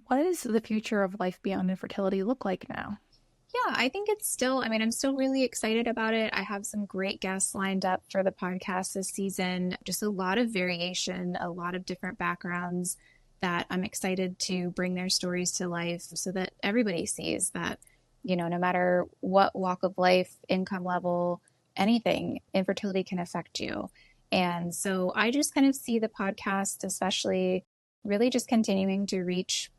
what does the future of life beyond infertility look like now? Yeah, I think it's still, I'm still really excited about it. I have some great guests lined up for the podcast this season, just a lot of variation, a lot of different backgrounds that I'm excited to bring their stories to life so that everybody sees that, no matter what walk of life, income level, anything, infertility can affect you. And so I just kind of see the podcast, especially really just continuing to reach,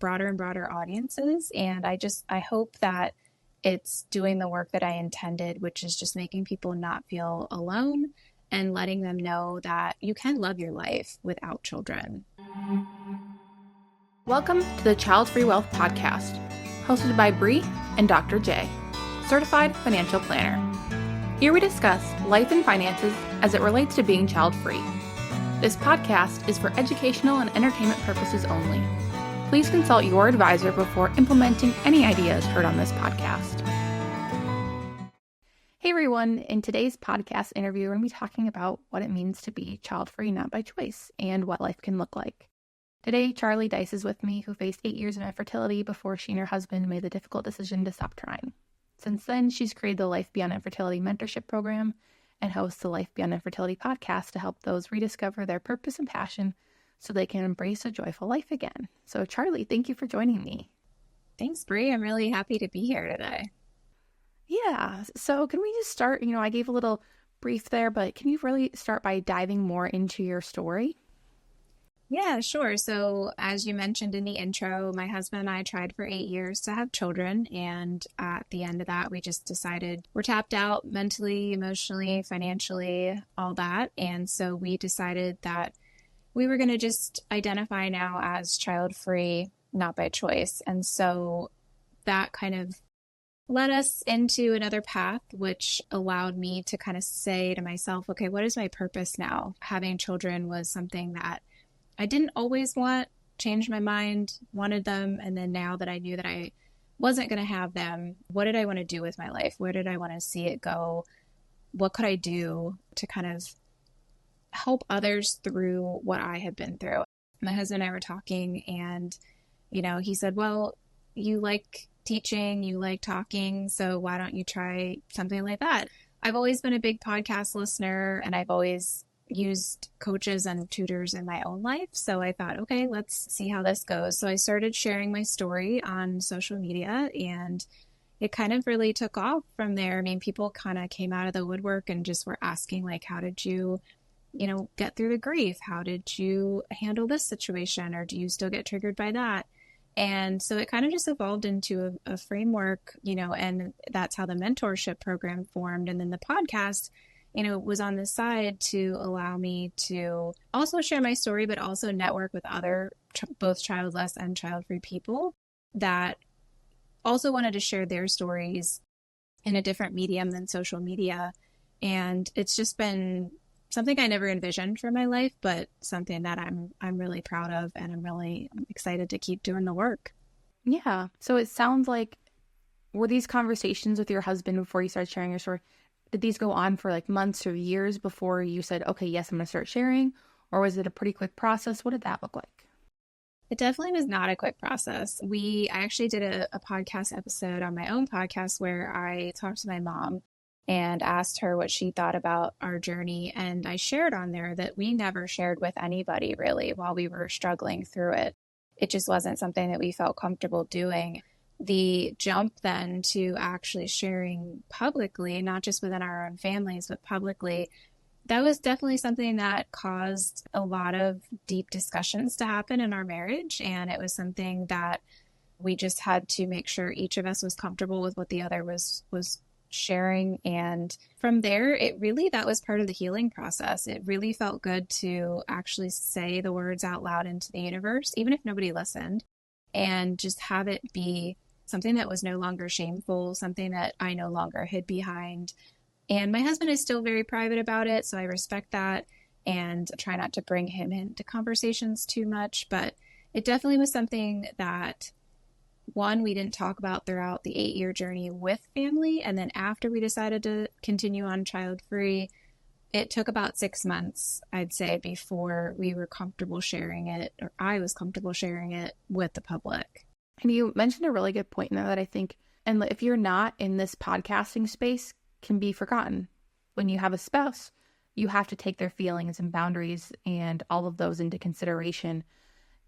broader and broader audiences. And I hope that it's doing the work that I intended, which is just making people not feel alone and letting them know that you can love your life without children. Welcome to the Childfree Wealth Podcast, hosted by Bri and Dr. J, certified financial planner. Here we discuss life and finances as it relates to being child-free. This podcast is for educational and entertainment purposes only. Please consult your advisor before implementing any ideas heard on this podcast. Hey everyone, in today's podcast interview, we're going to be talking about what it means to be child-free, not by choice, and what life can look like. Today, Charlie Dice is with me, who faced 8 years of infertility before she and her husband made the difficult decision to stop trying. Since then, she's created the Life Beyond Infertility mentorship program and hosts the Life Beyond Infertility podcast to help those rediscover their purpose and passion so they can embrace a joyful life again. So Charlie, thank you for joining me. Thanks, Bri. I'm really happy to be here today. Yeah. So can we just start, I gave a little brief there, but can you really start by diving more into your story? Yeah, sure. So as you mentioned in the intro, my husband and I tried for 8 years to have children. And at the end of that, we just decided we're tapped out mentally, emotionally, financially, all that. And so we decided that we were going to just identify now as child-free, not by choice. And so that kind of led us into another path, which allowed me to kind of say to myself, okay, what is my purpose now? Having children was something that I didn't always want, changed my mind, wanted them. And then now that I knew that I wasn't going to have them, what did I want to do with my life? Where did I want to see it go? What could I do to kind of help others through what I had been through? My husband and I were talking and, he said, well, you like teaching, you like talking, so why don't you try something like that? I've always been a big podcast listener and I've always used coaches and tutors in my own life. So I thought, okay, let's see how this goes. So I started sharing my story on social media and it kind of really took off from there. People kind of came out of the woodwork and just were asking, like, how did you get through the grief? How did you handle this situation? Or do you still get triggered by that? And so it kind of just evolved into a framework, and that's how the mentorship program formed. And then the podcast, was on the side to allow me to also share my story, but also network with other, both childless and child-free people that also wanted to share their stories in a different medium than social media. And it's just been something I never envisioned for my life, but something that I'm really proud of, and I'm really excited to keep doing the work. Yeah. So it sounds like, were these conversations with your husband before you started sharing your story, did these go on for like months or years before you said, okay, yes, I'm going to start sharing? Or was it a pretty quick process? What did that look like? It definitely was not a quick process. I actually did a podcast episode on my own podcast where I talked to my mom and asked her what she thought about our journey. And I shared on there that we never shared with anybody really while we were struggling through it. It just wasn't something that we felt comfortable doing. The jump then to actually sharing publicly, not just within our own families, but publicly, that was definitely something that caused a lot of deep discussions to happen in our marriage. And it was something that we just had to make sure each of us was comfortable with what the other was sharing. And from there, that was part of the healing process. It really felt good to actually say the words out loud into the universe, even if nobody listened, and just have it be something that was no longer shameful, something that I no longer hid behind. And my husband is still very private about it, so I respect that and try not to bring him into conversations too much. But it definitely was something that, one, we didn't talk about throughout the 8-year journey with family. And then after we decided to continue on child-free, it took about 6 months, I'd say, before we were comfortable sharing it, or I was comfortable sharing it with the public. And you mentioned a really good point in there that I think, and if you're not in this podcasting space, can be forgotten. When you have a spouse, you have to take their feelings and boundaries and all of those into consideration.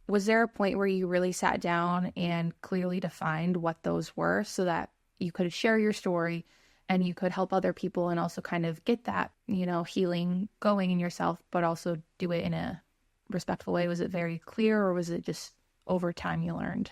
Was there a point where you really sat down and clearly defined what those were so that you could share your story and you could help other people and also kind of get that, healing going in yourself, but also do it in a respectful way? Was it very clear, or was it just over time you learned?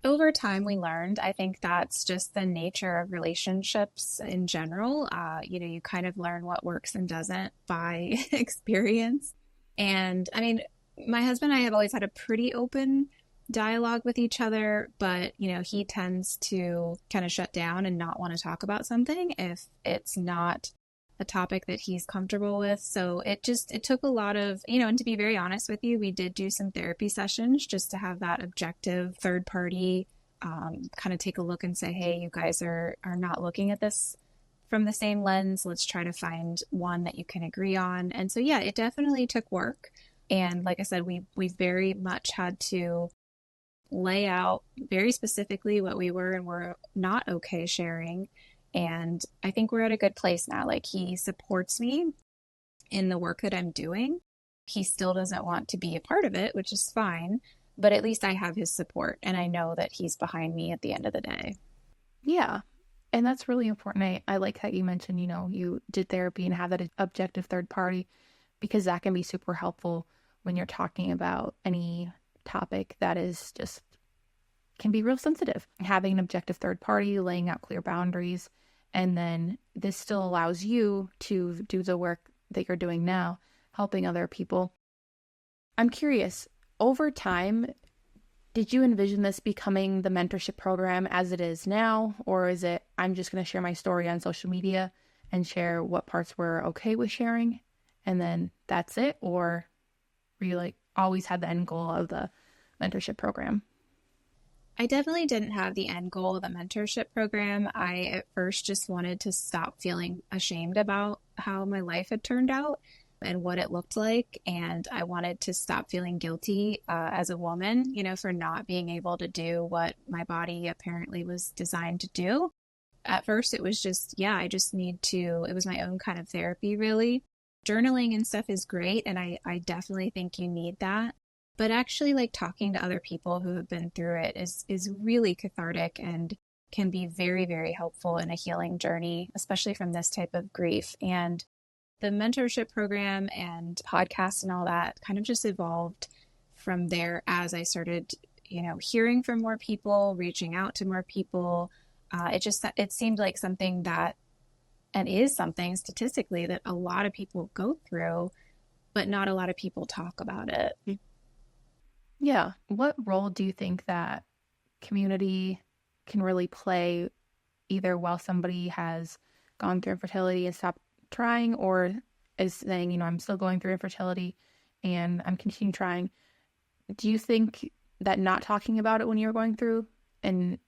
Over time, we learned. I think that's just the nature of relationships in general. You kind of learn what works and doesn't by experience. And I mean, my husband and I have always had a pretty open dialogue with each other, but he tends to kind of shut down and not want to talk about something if it's not a topic that he's comfortable with. So it took a lot of, and to be very honest with you, we did do some therapy sessions just to have that objective third party kind of take a look and say, hey, you guys are not looking at this from the same lens. Let's try to find one that you can agree on. And so, yeah, it definitely took work. And like I said, we very much had to lay out very specifically what we were and were not okay sharing. And I think we're at a good place now. Like, he supports me in the work that I'm doing. He still doesn't want to be a part of it, which is fine. But at least I have his support, and I know that he's behind me at the end of the day. Yeah. And that's really important. I like that you mentioned, you did therapy and have that objective third party, because that can be super helpful when you're talking about any topic that is just can be real sensitive. Having an objective third party, laying out clear boundaries, and then this still allows you to do the work that you're doing now, helping other people. I'm curious, over time, did you envision this becoming the mentorship program as it is now? Or is it, I'm just going to share my story on social media and share what parts we're okay with sharing, and then that's it? Or were you always had the end goal of the mentorship program? I definitely didn't have the end goal of the mentorship program. I at first just wanted to stop feeling ashamed about how my life had turned out and what it looked like. And I wanted to stop feeling guilty as a woman, for not being able to do what my body apparently was designed to do. At first, it was just, I just need to, it was my own kind of therapy, really. Journaling and stuff is great, and I definitely think you need that. But actually, talking to other people who have been through it is really cathartic and can be very, very helpful in a healing journey, especially from this type of grief. And the mentorship program and podcast and all that kind of just evolved from there as I started, hearing from more people, reaching out to more people. It seemed like something that, and is something statistically, that a lot of people go through, but not a lot of people talk about it. Yeah. What role do you think that community can really play, either while somebody has gone through infertility and stopped trying, or is saying, I'm still going through infertility and I'm continuing trying? Do you think that not talking about it when you were going through, and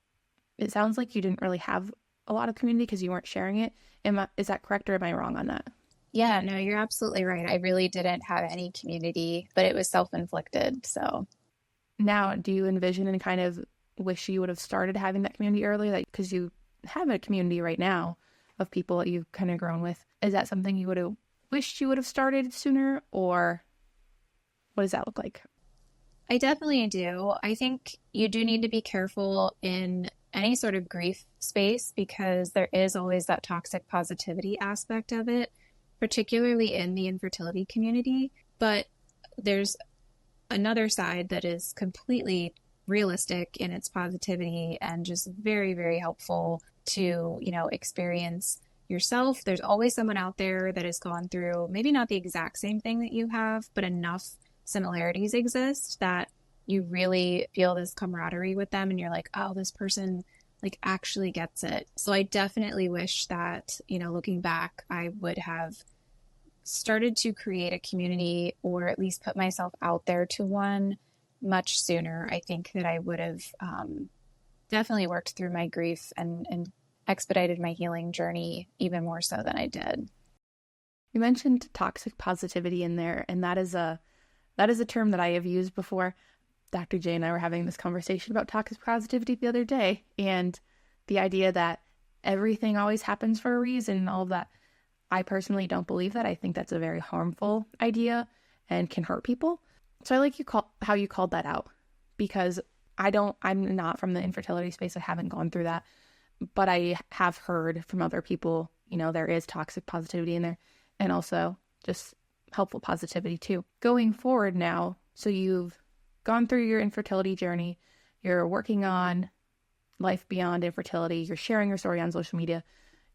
it sounds like you didn't really have a lot of community because you weren't sharing it. Is that correct, or am I wrong on that? Yeah, no, you're absolutely right. I really didn't have any community, but it was self-inflicted. So now, do you envision and kind of wish you would have started having that community earlier? Because you have a community right now of people that you've kind of grown with. Is that something you would have wished you would have started sooner, or what does that look like? I definitely do. I think you do need to be careful in any sort of grief space, because there is always that toxic positivity aspect of it, particularly in the infertility community. But there's another side that is completely realistic in its positivity and just very, very helpful to, experience yourself. There's always someone out there that has gone through maybe not the exact same thing that you have, but enough similarities exist that you really feel this camaraderie with them, and you're like, oh, this person actually gets it. So I definitely wish that, looking back, I would have started to create a community, or at least put myself out there to one much sooner. I think that I would have definitely worked through my grief and expedited my healing journey even more so than I did. You mentioned toxic positivity in there, and that is a term that I have used before. Dr. J and I were having this conversation about toxic positivity the other day, and the idea that everything always happens for a reason and all of that. I personally don't believe that. I think that's a very harmful idea and can hurt people. So I like how you called that out, because I'm not from the infertility space. I haven't gone through that, but I have heard from other people, there is toxic positivity in there, and also just helpful positivity too. Going forward now, so you've gone through your infertility journey, you're working on life beyond infertility, you're sharing your story on social media,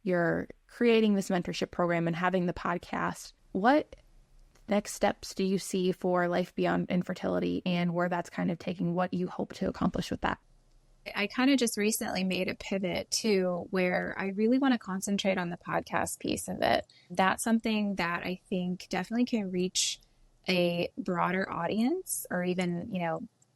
you're creating this mentorship program and having the podcast. What next steps do you see for life beyond infertility, and where that's kind of taking what you hope to accomplish with that? I kind of just recently made a pivot too, where I really want to concentrate on the podcast piece of it. That's something that I think definitely can reach a broader audience, or even,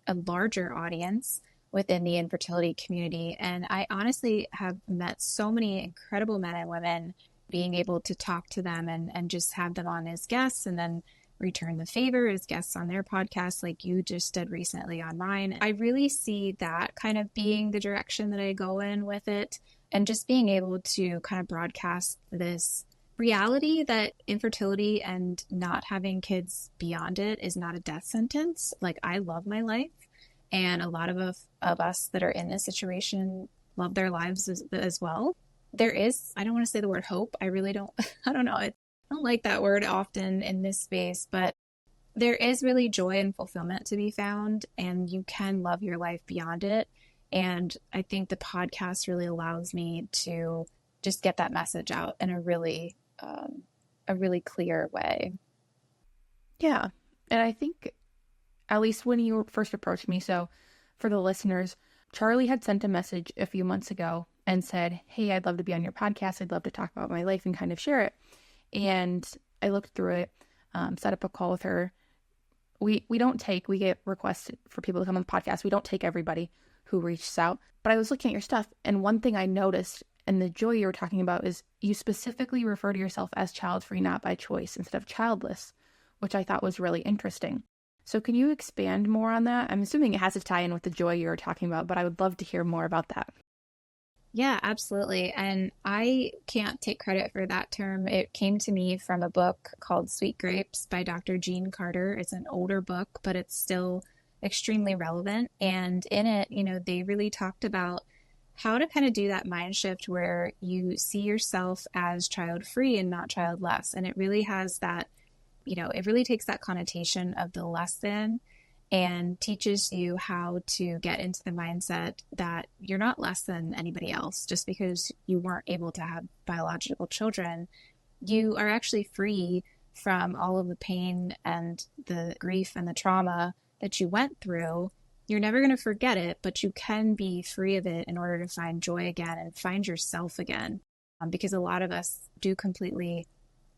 a larger audience within the infertility community. And I honestly have met so many incredible men and women, being able to talk to them and just have them on as guests, and then return the favor as guests on their podcast, like you just did recently on mine. I really see that kind of being the direction that I go in with it, and just being able to kind of broadcast this reality that infertility and not having kids beyond it is not a death sentence. Like, I love my life, and a lot of us that are in this situation love their lives as well. There is, I don't want to say the word hope. I really don't, I don't know. I don't like that word often in this space, but there is really joy and fulfillment to be found, and you can love your life beyond it. And I think the podcast really allows me to just get that message out in a really clear way. Yeah. And I think, at least when you first approached me, so for the listeners, Charlie had sent a message a few months ago and said, "Hey, I'd love to be on your podcast. I'd love to talk about my life and kind of share it." And I looked through it, set up a call with her. We get requests for people to come on the podcast. We don't take everybody who reaches out, but I was looking at your stuff, and one thing I noticed, and the joy you were talking about, is you specifically refer to yourself as child-free, not by choice, instead of childless, which I thought was really interesting. So can you expand more on that? I'm assuming it has to tie in with the joy you were talking about, but I would love to hear more about that. Yeah, absolutely. And I can't take credit for that term. It came to me from a book called Sweet Grapes by Dr. Jean Carter. It's an older book, but it's still extremely relevant. And in it, they really talked about how to kind of do that mind shift where you see yourself as child-free and not childless. And it really has that, it really takes that connotation of the less than, and teaches you how to get into the mindset that you're not less than anybody else. Just because you weren't able to have biological children, you are actually free from all of the pain and the grief and the trauma that you went through. You're never going to forget it, but you can be free of it in order to find joy again and find yourself again. Because a lot of us do completely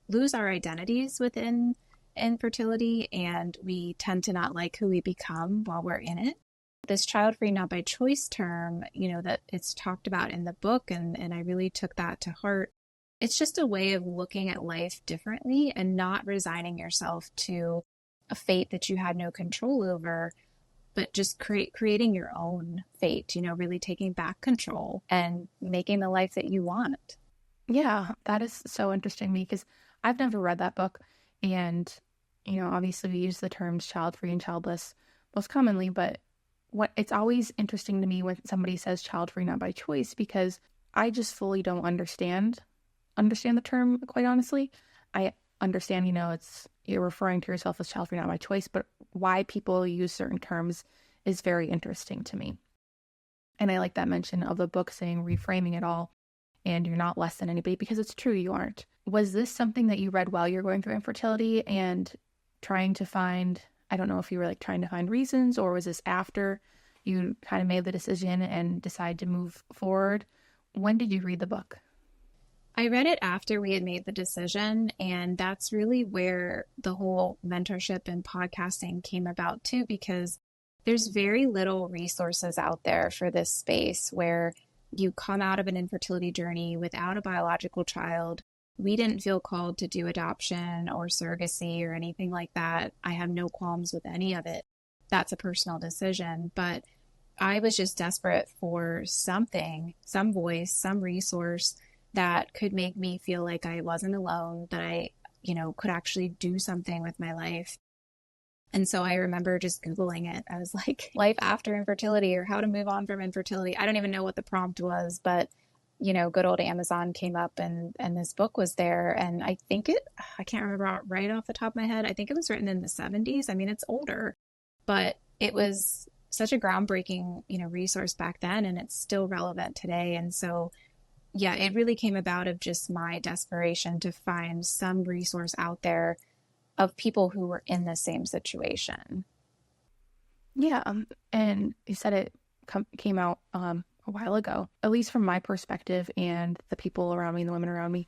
lose our identities within infertility, and we tend to not like who we become while we're in it. This child-free, not by choice term, that it's talked about in the book, and I really took that to heart. It's just a way of looking at life differently and not resigning yourself to a fate that you had no control over, but just creating your own fate, really taking back control and making the life that you want. Yeah, that is so interesting to me, because I've never read that book. And, obviously we use the terms child-free and childless most commonly, but it's always interesting to me when somebody says child-free, not by choice, because I just fully don't understand the term, quite honestly. I understand, you're referring to yourself as child-free, not by choice, but why people use certain terms is very interesting to me. And I like that mention of the book saying reframing it all, and you're not less than anybody, because it's true, you aren't. Was this something that you read while you're going through infertility and trying to find, I don't know if you were trying to find reasons, or was this after you kind of made the decision and decided to move forward? When did you read the book? I read it after we had made the decision, and that's really where the whole mentorship and podcasting came about too, because there's very little resources out there for this space where you come out of an infertility journey without a biological child, We didn't feel called to do adoption or surrogacy or anything like that. I have no qualms with any of it. That's a personal decision. But I was just desperate for something, some voice, some resource that could make me feel like I wasn't alone, that I, could actually do something with my life. And so I remember just Googling it. I was like, life after infertility or how to move on from infertility. I don't even know what the prompt was, but good old Amazon came up and this book was there. And I can't remember right off the top of my head. I think it was written in the 70s. I mean, it's older, but it was such a groundbreaking, resource back then, and it's still relevant today. And so, yeah, it really came about of just my desperation to find some resource out there of people who were in the same situation. Yeah. And you said it came out a while ago, at least from my perspective and the people around me, the women around me.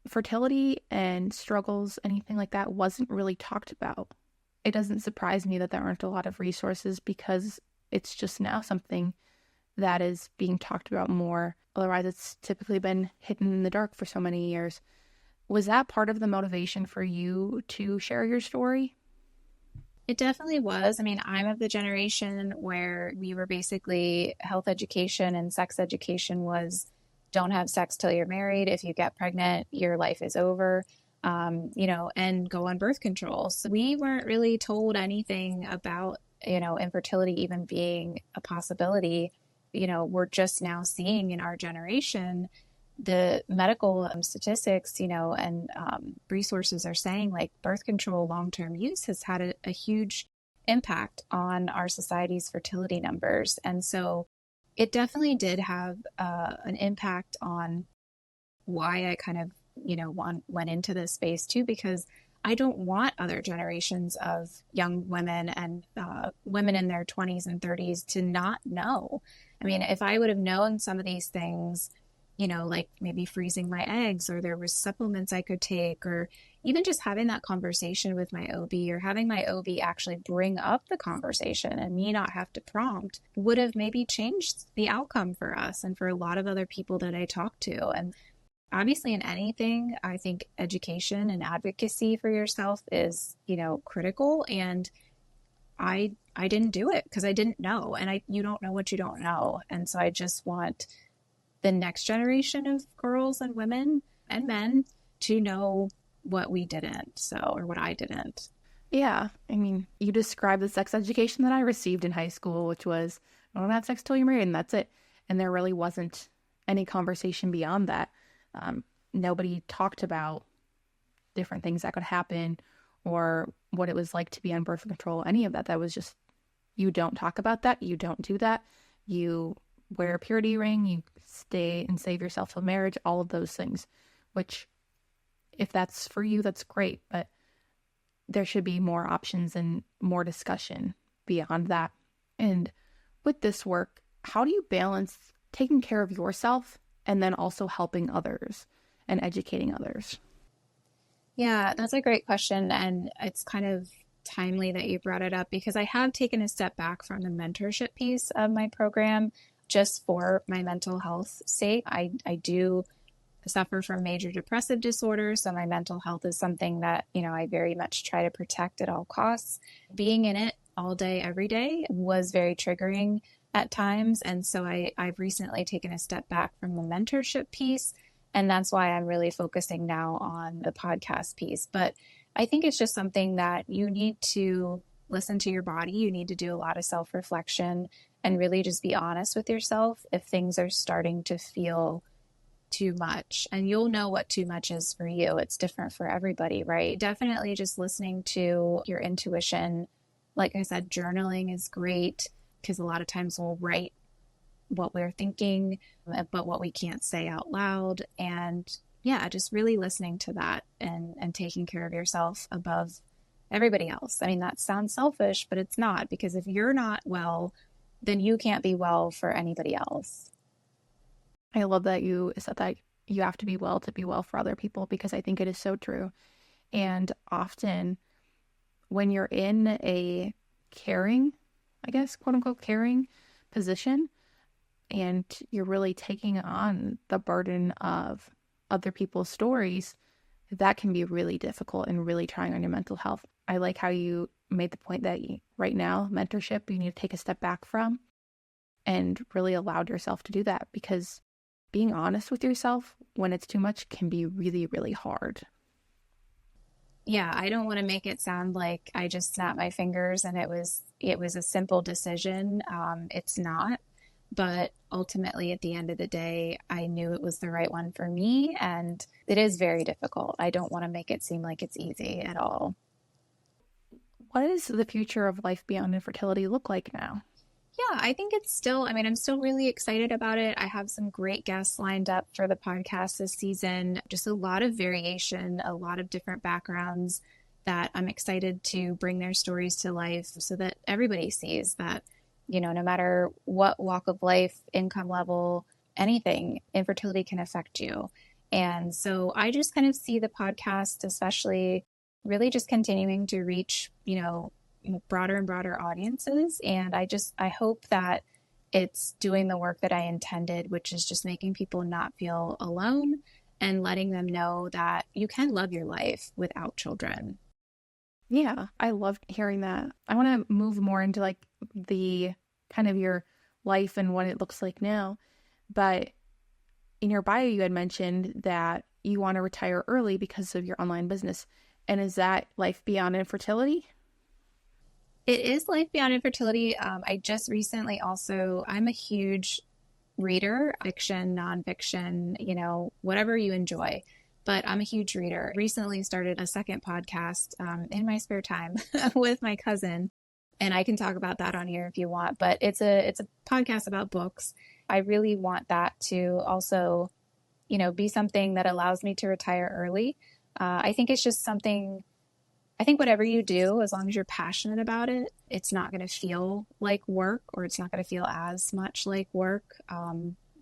Fertility and struggles, anything like that, wasn't really talked about. It doesn't surprise me that there aren't a lot of resources because it's just now something that is being talked about more. Otherwise, it's typically been hidden in the dark for so many years. Was that part of the motivation for you to share your story? It definitely was. I mean, I'm of the generation where we were basically health education and sex education was don't have sex till you're married. If you get pregnant, your life is over, and go on birth control. So we weren't really told anything about, infertility even being a possibility. We're just now seeing in our generation the medical statistics, and resources are saying like birth control long-term use has had a huge impact on our society's fertility numbers. And so it definitely did have an impact on why I kind of, went into this space too, because I don't want other generations of young women and women in their 20s and 30s to not know. I mean, if I would have known some of these things, like maybe freezing my eggs, or there was supplements I could take, or even just having that conversation with my OB, or having my OB actually bring up the conversation and me not have to prompt, would have maybe changed the outcome for us and for a lot of other people that I talked to. And obviously in anything, I think education and advocacy for yourself is, critical. And I didn't do it because I didn't know. And you don't know what you don't know. And so I just want the next generation of girls and women and men to know what we didn't, or what I didn't. Yeah. I mean, you described the sex education that I received in high school, which was, don't have sex till you're married, and that's it. And there really wasn't any conversation beyond that. Nobody talked about different things that could happen or what it was like to be on birth control, any of that. That was just, you don't talk about that. You don't do that. You wear a purity ring, you stay and save yourself till marriage, all of those things, which if that's for you, that's great. But there should be more options and more discussion beyond that. And with this work, how do you balance taking care of yourself and then also helping others and educating others? Yeah, that's a great question. And it's kind of timely that you brought it up because I have taken a step back from the mentorship piece of my program just for my mental health sake. I do suffer from major depressive disorder, so my mental health is something that, I very much try to protect at all costs. Being in it all day, every day was very triggering at times. And so I've recently taken a step back from the mentorship piece. And that's why I'm really focusing now on the podcast piece. But I think it's just something that you need to listen to your body. You need to do a lot of self-reflection and really just be honest with yourself if things are starting to feel too much. And you'll know what too much is for you. It's different for everybody, right? Definitely just listening to your intuition. Like I said, journaling is great because a lot of times we'll write what we're thinking, but what we can't say out loud. And yeah, just really listening to that and taking care of yourself above everybody else. I mean, that sounds selfish, but it's not, because if you're not well, then you can't be well for anybody else. I love that you said that you have to be well for other people, because I think it is so true. And often when you're in a caring, I guess, quote unquote, caring position, and you're really taking on the burden of other people's stories, that can be really difficult and really trying on your mental health. I like how you made the point that right now, mentorship, you need to take a step back from and really allowed yourself to do that, because being honest with yourself when it's too much can be really, really hard. Yeah, I don't want to make it sound like I just snapped my fingers and it was a simple decision. It's not. But ultimately, at the end of the day, I knew it was the right one for me. And it is very difficult. I don't want to make it seem like it's easy at all. What does the future of life beyond infertility look like now? Yeah, I think it's still, I'm still really excited about it. I have some great guests lined up for the podcast this season. Just a lot of variation, a lot of different backgrounds that I'm excited to bring their stories to life so that everybody sees that, no matter what walk of life, income level, anything, infertility can affect you. And so I just kind of see the podcast, especially really just continuing to reach, broader and broader audiences. And I hope that it's doing the work that I intended, which is just making people not feel alone and letting them know that you can love your life without children. Yeah, I love hearing that. I want to move more into like the kind of your life and what it looks like now. But in your bio, you had mentioned that you want to retire early because of your online business. And is that life beyond infertility? It is life beyond infertility. I just recently I'm a huge reader, fiction, nonfiction, whatever you enjoy. But I'm a huge reader. Recently started a second podcast in my spare time with my cousin. And I can talk about that on here if you want. But it's a podcast about books. I really want that to also, be something that allows me to retire early. I think it's just something. I think whatever you do, as long as you're passionate about it, it's not going to feel like work, or it's not going to feel as much like work.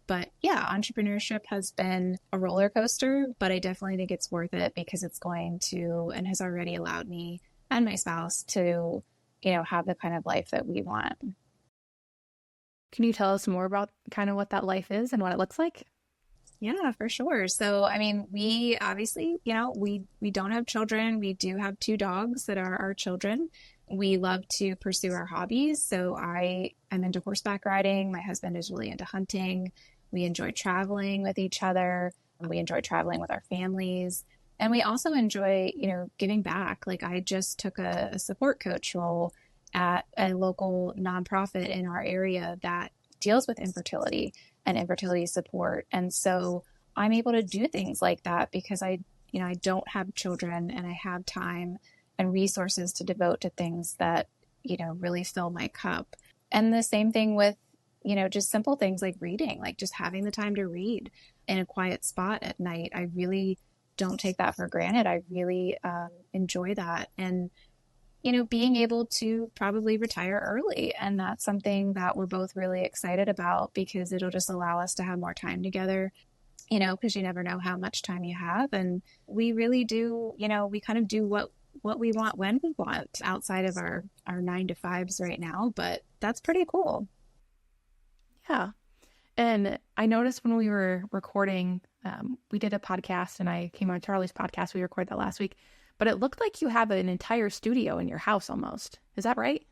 But yeah, entrepreneurship has been a roller coaster, but I definitely think it's worth it because it's going to, and has already allowed me and my spouse to, have the kind of life that we want. Can you tell us more about kind of what that life is and what it looks like? Yeah, for sure. So, we obviously, we don't have children. We do have 2 dogs that are our children. We love to pursue our hobbies. So I am into horseback riding. My husband is really into hunting. We enjoy traveling with each other. We enjoy traveling with our families. And we also enjoy, giving back. Like I just took a support coach role at a local nonprofit in our area that deals with infertility and infertility support. And so I'm able to do things like that because I don't have children and I have time and resources to devote to things that, really fill my cup. And the same thing with, just simple things like reading, like just having the time to read in a quiet spot at night. I really don't take that for granted. I really enjoy that. And being able to probably retire early. And that's something that we're both really excited about because it'll just allow us to have more time together, because you never know how much time you have. And we really do, we kind of do what we want when we want outside of our 9-to-5s right now. But that's pretty cool. Yeah. And I noticed when we were recording, we did a podcast and I came on Charlie's podcast. We recorded that last week. But it looked like you have an entire studio in your house almost. Is that right?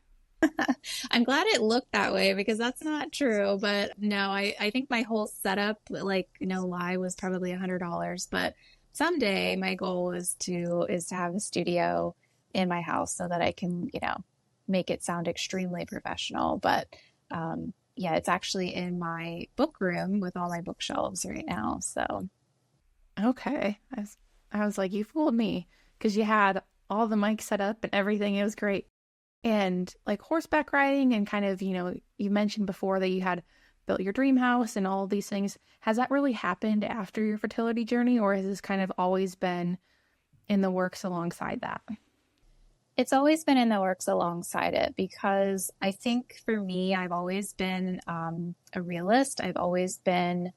I'm glad it looked that way because that's not true. But no, I think my whole setup, like no lie, was probably $100. But someday my goal is to have a studio in my house so that I can, make it sound extremely professional. But yeah, it's actually in my book room with all my bookshelves right now. So okay. I was like, you fooled me. Because you had all the mics set up and everything. It was great. And like horseback riding and kind of, you mentioned before that you had built your dream house and all of these things. Has that really happened after your fertility journey, or has this kind of always been in the works alongside that? It's always been in the works alongside it because I think for me, I've always been a realist. I've always been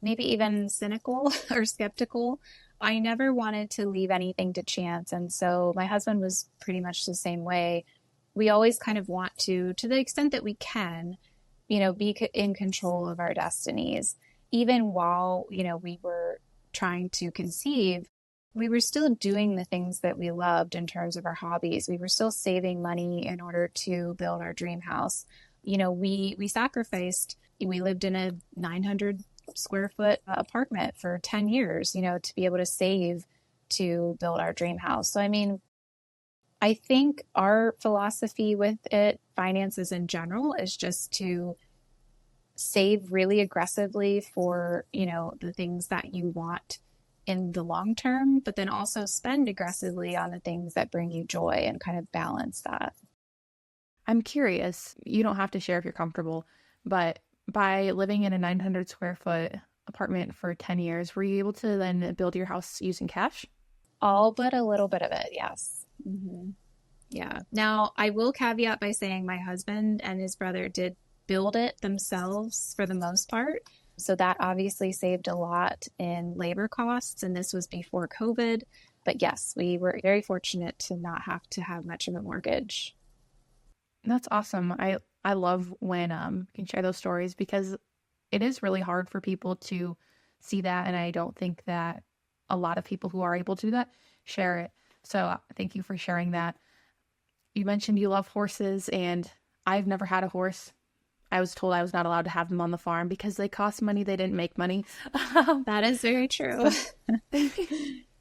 maybe even cynical or skeptical. I never wanted to leave anything to chance. And so my husband was pretty much the same way. We always kind of want to the extent that we can, be in control of our destinies, even while, we were trying to conceive, we were still doing the things that we loved in terms of our hobbies. We were still saving money in order to build our dream house. We sacrificed, we lived in a 900 square foot apartment for 10 years, to be able to save to build our dream house. So, I think our philosophy with finances in general, is just to save really aggressively for, the things that you want in the long term, but then also spend aggressively on the things that bring you joy and kind of balance that. I'm curious, you don't have to share if you're comfortable, but by living in a 900 square foot apartment for 10 years, were you able to then build your house using cash? All but a little bit of it, yes. Mm-hmm. Yeah. Now, I will caveat by saying my husband and his brother did build it themselves for the most part. So that obviously saved a lot in labor costs, and this was before COVID. But yes, we were very fortunate to not have to have much of a mortgage. That's awesome. I love when you can share those stories, because it is really hard for people to see that, and I don't think that a lot of people who are able to do that share it. So thank you for sharing that. You mentioned you love horses, and I've never had a horse. I was told I was not allowed to have them on the farm because they cost money. They didn't make money. That is very true.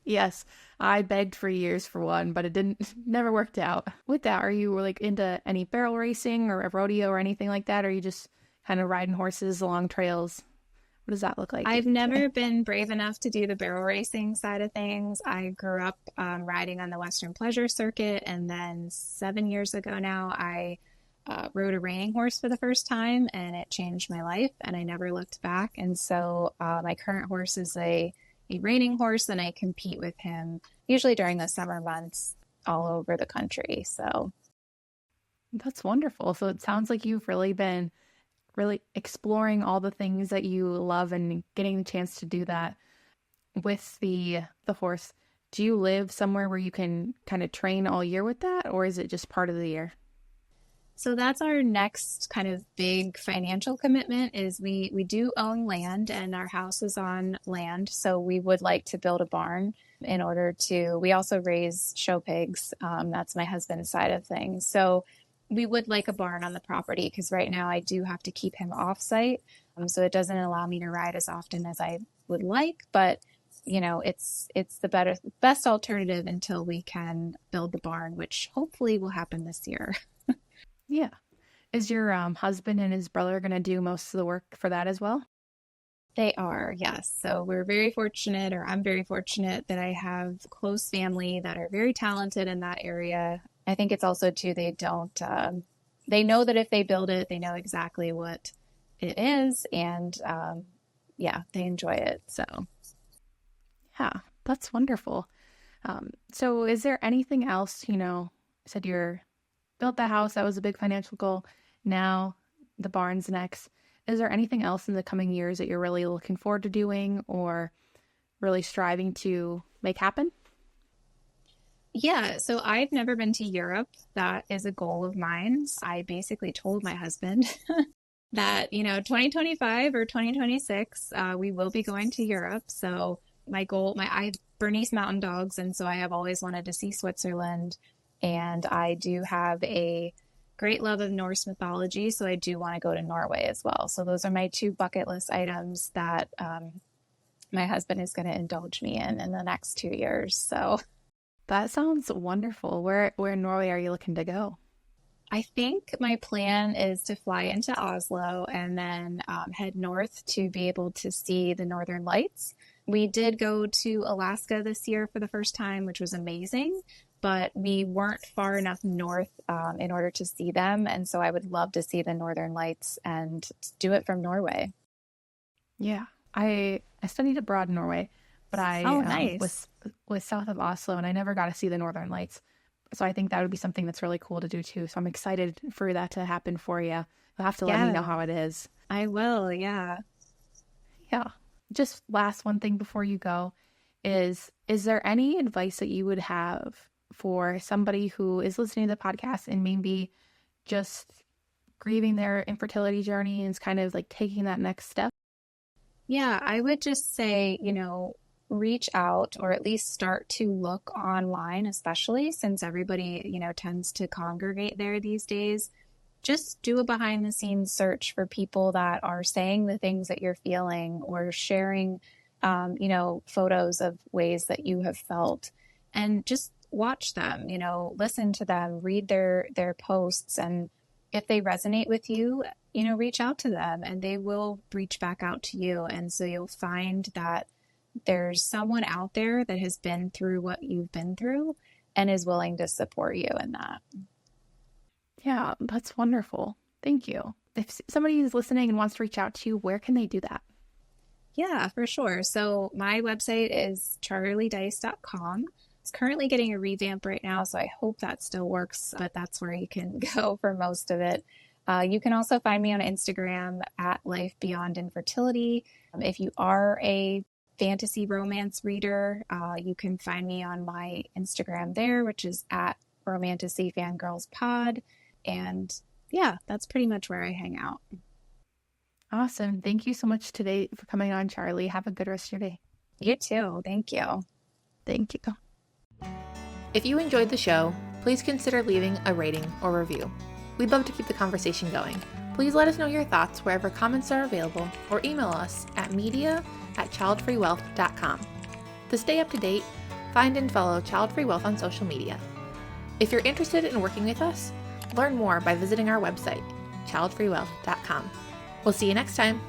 Yes, I begged for years for one, but it never worked out. With that, are you like into any barrel racing or a rodeo or anything like that? Or are you just kind of riding horses along trails? What does that look like? I've never been brave enough to do the barrel racing side of things. I grew up riding on the Western Pleasure Circuit, and then 7 years ago now, I rode a reining horse for the first time, and it changed my life, and I never looked back. And so my current horse is a reining horse, and I compete with him usually during the summer months all over the country. So that's wonderful. So it sounds like you've really been exploring all the things that you love and getting the chance to do that with the horse. Do you live somewhere where you can kind of train all year with that, or is it just part of the year? So that's our next kind of big financial commitment. Is we do own land, and our house is on land. So we would like to build a barn in order to, we also raise show pigs. That's my husband's side of things. So we would like a barn on the property, because right now I do have to keep him off site. So it doesn't allow me to ride as often as I would like, but it's the best alternative until we can build the barn, which hopefully will happen this year. Yeah. Is your husband and his brother going to do most of the work for that as well? They are, yes. So we're very fortunate, or I'm very fortunate, that I have close family that are very talented in that area. I think it's also too, they know that if they build it, they know exactly what it is. And they enjoy it. So yeah, that's wonderful. So is there anything else, you said you're built the house, that was a big financial goal. Now the barn's next. Is there anything else in the coming years that you're really looking forward to doing or really striving to make happen? Yeah, so I've never been to Europe. That is a goal of mine. I basically told my husband that, 2025 or 2026, we will be going to Europe. So my goal, I have Bernese mountain dogs, and so I have always wanted to see Switzerland. And I do have a great love of Norse mythology, so I do want to go to Norway as well. So those are my two bucket list items that my husband is going to indulge me in the next 2 years. So that sounds wonderful. Where in Norway are you looking to go? I think my plan is to fly into Oslo and then head north to be able to see the Northern Lights. We did go to Alaska this year for the first time, which was amazing, but we weren't far enough north in order to see them. And so I would love to see the Northern Lights and do it from Norway. Yeah, I studied abroad in Norway, but I nice. was south of Oslo, and I never got to see the Northern Lights. So I think that would be something that's really cool to do too. So I'm excited for that to happen for you. You'll have to let me know how it is. I will, yeah. Yeah. Just last one thing before you go is there any advice that you would have for somebody who is listening to the podcast and maybe just grieving their infertility journey and is kind of like taking that next step? Yeah, I would just say, reach out, or at least start to look online, especially since everybody, tends to congregate there these days. Just do a behind the scenes search for people that are saying the things that you're feeling or sharing, photos of ways that you have felt, and just watch them, listen to them, read their posts. And if they resonate with you, reach out to them and they will reach back out to you. And so you'll find that there's someone out there that has been through what you've been through and is willing to support you in that. Yeah, that's wonderful. Thank you. If somebody is listening and wants to reach out to you, where can they do that? Yeah, for sure. So my website is charliedice.com. It's currently getting a revamp right now, so I hope that still works, but that's where you can go for most of it. You can also find me on Instagram at Life Beyond Infertility. If you are a fantasy romance reader, you can find me on my Instagram there, which is at Romantasy Fangirls Pod. And yeah, that's pretty much where I hang out. Awesome. Thank you so much today for coming on, Charlie. Have a good rest of your day. You too. Thank you. Thank you. If you enjoyed the show, please consider leaving a rating or review. We'd love to keep the conversation going. Please let us know your thoughts wherever comments are available, or email us at media@childfreewealth.com. To stay up to date, find and follow Childfree Wealth on social media. If you're interested in working with us, learn more by visiting our website, childfreewealth.com. We'll see you next time.